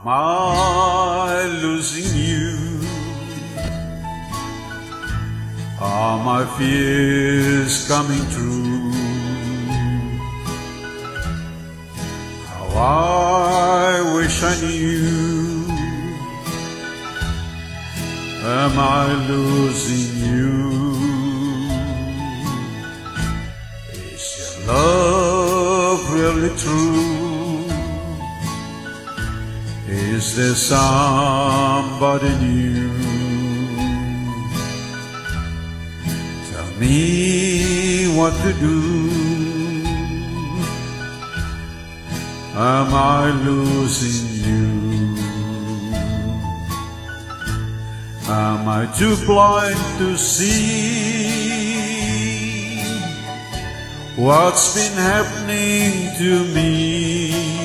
Am I losing you? Are my fears coming true? How I wish I knew. Am I losing you? Is your love really true? Is there somebody new? Tell me what to do. Am I losing you? Am I too blind to see what's been happening to me?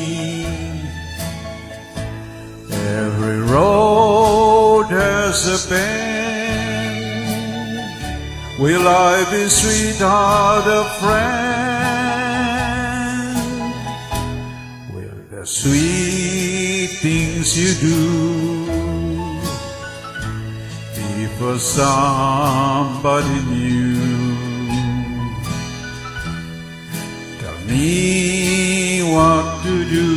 Every road has a bend. Will I be, sweetheart, a friend? Will the sweet things you do be for somebody new? Tell me what to do.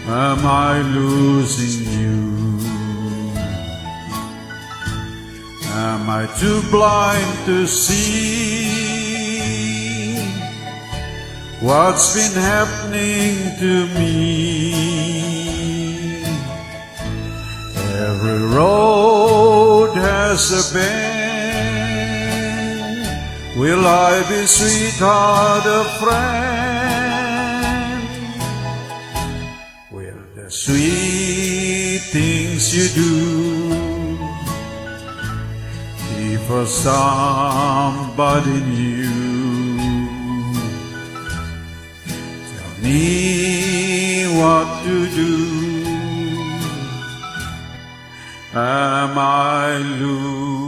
Am I losing you? Am I too blind to see what's been happening to me? Every road has a bend. Will I be, sweetheart, a friend? The sweet things you do be for somebody new. Tell me what to do. Am I losing?